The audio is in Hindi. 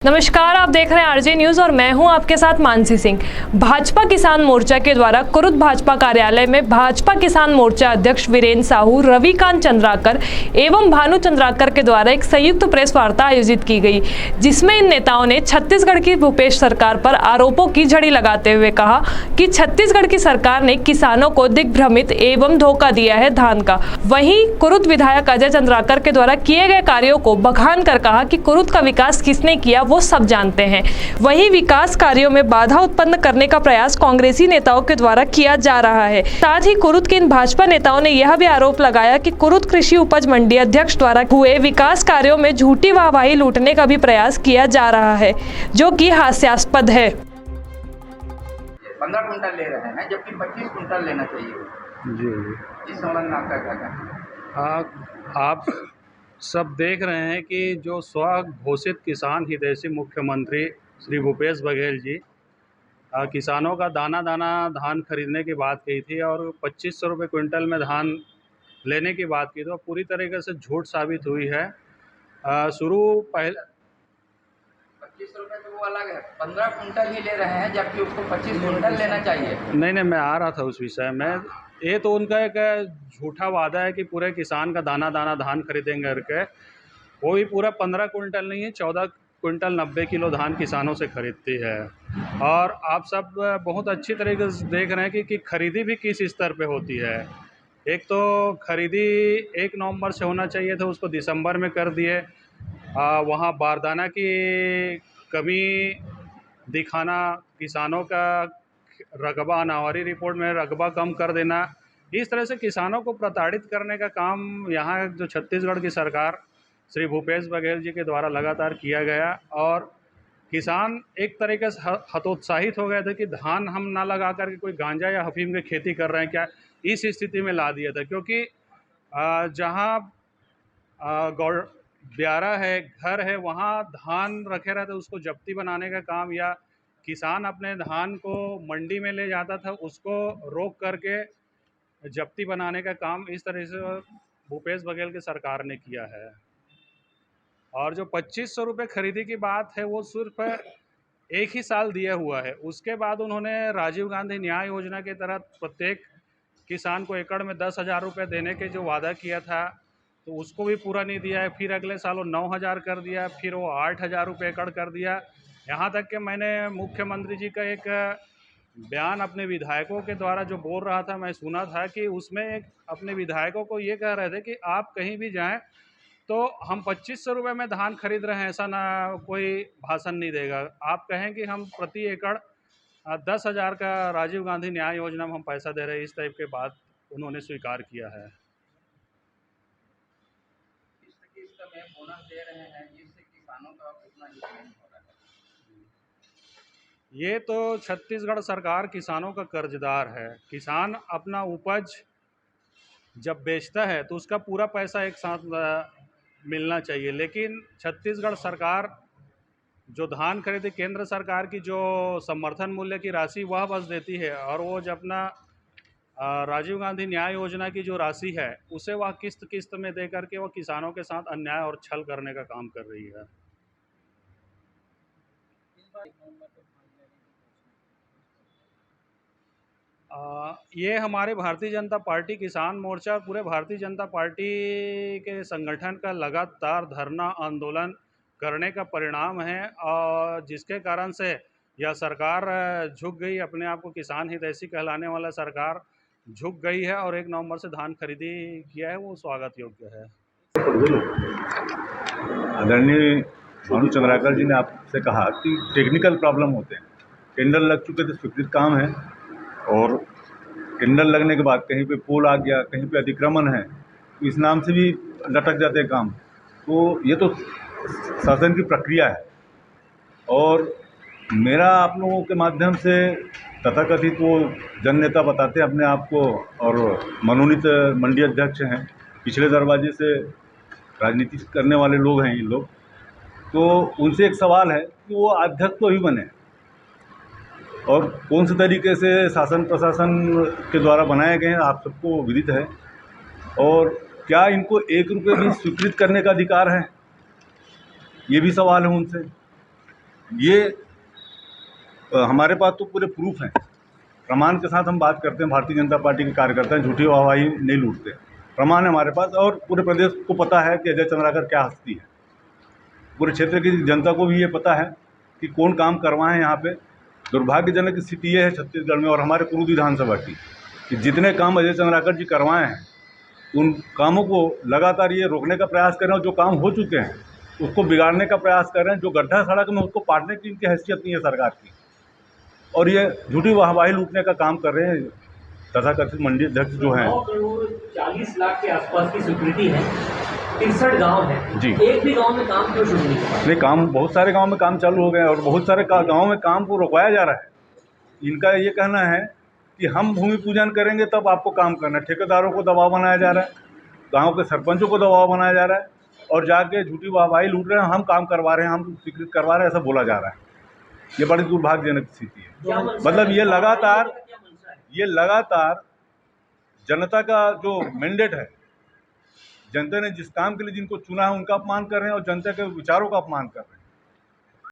नमस्कार, आप देख रहे हैं आरजे न्यूज और मैं हूं आपके साथ मानसी सिंह। भाजपा किसान मोर्चा के द्वारा कुरुद भाजपा कार्यालय में भाजपा किसान मोर्चा अध्यक्ष वीरेंद्र साहू, रविकांत चंद्राकर एवं भानु चंद्राकर के द्वारा एक संयुक्त प्रेस वार्ता आयोजित की गई, जिसमें इन नेताओं ने छत्तीसगढ़ की भूपेश सरकार पर आरोपों की झड़ी लगाते हुए कहा कि छत्तीसगढ़ की सरकार ने किसानों को दिग्भ्रमित एवं धोखा दिया है धान का। वहीं कुरुद विधायक अजय चंद्राकर के द्वारा किए गए कार्यों को बखान कर कहा कि कुरुद का विकास किसने किया वो सब जानते हैं। वहीं विकास कार्यों में बाधा उत्पन्न करने का प्रयास कांग्रेसी नेताओं के द्वारा किया जा रहा है। साथ ही कुरुद के इन भाजपा नेताओं ने यह भी आरोप लगाया कि कुरुद कृषि उपज मंडी अध्यक्ष द्वारा हुए विकास कार्यों में झूठी वाहवाही लूटने का भी प्रयास किया जा रहा है, जो कि हास्यास्पद है। 15 कुंटल ले रहे हैं जबकि 25 कुंटल लेना चाहिए। जी इस संबंध में आपका क्या कहना है? आप सब देख रहे हैं कि जो स्व घोषित किसान हितैषी मुख्यमंत्री श्री भूपेश बघेल जी किसानों का दाना दाना धान खरीदने की बात कही थी और 2500 रुपये क्विंटल में धान लेने की बात की, तो पूरी तरीके से झूठ साबित हुई है। शुरू पहले 25 रुपये तो वो अलग है, 15 कुंटल ही ले रहे हैं जबकि उसको 25 कुंटल लेना चाहिए। नहीं, मैं आ रहा था उस विषय में। ये तो उनका एक झूठा वादा है कि पूरे किसान का दाना दाना धान खरीदेंगे करके। वो भी पूरा 15 कुंटल नहीं है, 14 कुंटल 90 किलो धान किसानों से खरीदती है। और आप सब बहुत अच्छी तरीके से देख रहे हैं कि खरीदी भी किस स्तर पे होती है। एक तो खरीदी 1 नवंबर से होना चाहिए था, उसको दिसंबर में कर दिए। वहाँ बारदाना की कमी दिखाना, किसानों का रकबा अनावारी रिपोर्ट में रकबा कम कर देना, इस तरह से किसानों को प्रताड़ित करने का काम यहाँ जो छत्तीसगढ़ की सरकार श्री भूपेश बघेल जी के द्वारा लगातार किया गया। और किसान एक तरीके से हतोत्साहित हो गए थे कि धान हम ना लगा करके कोई गांजा या अफीम की खेती कर रहे हैं क्या, इस स्थिति में ला दिया था। क्योंकि जहाँ ब्यारा है, घर है, वहाँ धान रखे रहते, उसको जब्ती बनाने का काम, या किसान अपने धान को मंडी में ले जाता था, उसको रोक करके जब्ती बनाने का काम इस तरह से भूपेश बघेल की सरकार ने किया है। और जो 2500 रुपये खरीदी की बात है, वो सिर्फ एक ही साल दिया हुआ है। उसके बाद उन्होंने राजीव गांधी न्याय योजना के तहत प्रत्येक किसान को एकड़ में 10,000 रुपये देने के जो वादा किया था, तो उसको भी पूरा नहीं दिया है। फिर अगले साल वो 9,000 कर दिया, फिर वो 8,000 रुपये एकड़ कर दिया। यहाँ तक कि मैंने मुख्यमंत्री जी का एक बयान अपने विधायकों के द्वारा जो बोल रहा था, मैं सुना था कि उसमें एक अपने विधायकों को ये कह रहे थे कि आप कहीं भी जाएं तो हम 2500 रुपये में धान खरीद रहे हैं, ऐसा ना कोई भाषण नहीं देगा। आप कहें कि हम प्रति एकड़ 10,000 का राजीव गांधी न्याय योजना में हम पैसा दे रहे हैं, इस टाइप के बात उन्होंने स्वीकार किया है। बोनस दे रहे हैं जिससे किसानों का उतना ही नहीं हो रहा है। ये तो छत्तीसगढ़ सरकार किसानों का कर्जदार है। किसान अपना उपज जब बेचता है तो उसका पूरा पैसा एक साथ मिलना चाहिए, लेकिन छत्तीसगढ़ सरकार जो धान खरीदी, केंद्र सरकार की जो समर्थन मूल्य की राशि वह बस देती है, और वो जब अपना राजीव गांधी न्याय योजना की जो राशि है उसे वह किस्त किस्त में दे करके वह किसानों के साथ अन्याय और छल करने का काम कर रही है। ये हमारे भारतीय जनता पार्टी किसान मोर्चा और पूरे भारतीय जनता पार्टी के संगठन का लगातार धरना आंदोलन करने का परिणाम है, और जिसके कारण से यह सरकार झुक गई। अपने आप को किसान हितैषी कहलाने वाला सरकार झुक गई है और 1 नवंबर से धान खरीदी किया है, वो स्वागत योग्य है। आदरणीय भानु चंद्राकर जी ने आपसे कहा कि टेक्निकल प्रॉब्लम होते हैं, टेंडर लग चुके थे, स्वीकृत काम है, और टेंडर लगने के बाद कहीं पे पोल आ गया, कहीं पे अतिक्रमण है, तो इस नाम से भी लटक जाते हैं काम। तो ये तो शासन की प्रक्रिया है। और मेरा आप लोगों के माध्यम से तथाकथित वो जन नेता बताते हैं अपने आप को, और मनोनीत मंडी अध्यक्ष हैं, पिछले दरवाजे से राजनीति करने वाले लोग हैं ये लोग, तो उनसे एक सवाल है कि वो अध्यक्ष तो ही बने, और कौन से तरीके से शासन प्रशासन के द्वारा बनाए गए हैं आप सबको विदित है, और क्या इनको 1 रुपये भी स्वीकृत करने का अधिकार है, ये भी सवाल है उनसे। ये हमारे पास तो पूरे प्रूफ हैं, प्रमाण के साथ हम बात करते हैं। भारतीय जनता पार्टी के कार्यकर्ता झूठी वाहवाही नहीं लूटते, प्रमाण है हमारे पास। और पूरे प्रदेश को पता है कि अजय चंद्राकर क्या हस्ती है। पूरे क्षेत्र की जनता को भी ये पता है कि कौन काम करवाए हैं यहाँ पे। दुर्भाग्यजनक स्थिति ये है छत्तीसगढ़ में और हमारे कुरुद विधानसभा की कि जितने काम अजय चंद्राकर जी करवाए हैं उन कामों को लगातार ये रोकने का प्रयास कर रहे हैं। जो काम हो चुके हैं उसको बिगाड़ने का प्रयास कर रहे हैं। जो गड्ढा सड़क में उसको पाटने की इनकी हैसियत नहीं है सरकार की, और ये झूठी वाहवाही लूटने का काम कर रहे हैं तथाकथित मंडी अध्यक्ष जो हैं। 9 करोड़ 40 लाख के आसपास की स्वीकृति है, 63 गांव है जी। एक भी गांव में काम क्यों शुरू नहीं हुआ? नहीं, काम बहुत सारे गांव में काम चालू हो गए और बहुत सारे गांव में काम को रोकवाया जा रहा है। इनका ये कहना है कि हम भूमि पूजन करेंगे तब आपको काम करना है। ठेकेदारों को दबाव बनाया जा रहा है, गांव के सरपंचों को दबाव बनाया जा रहा है और जाके झूठी वाहवाही लूट रहे हैं। हम काम करवा रहे हैं, हम स्वीकृत करवा रहे हैं, ऐसा बोला जा रहा है। ये बड़ी दुर्भाग्यजनक स्थिति है। मतलब ये लगातार जनता का जो मैंडेट है, जनता ने जिस काम के लिए जिनको चुना है उनका अपमान कर रहे हैं और जनता के विचारों का अपमान कर रहे हैं।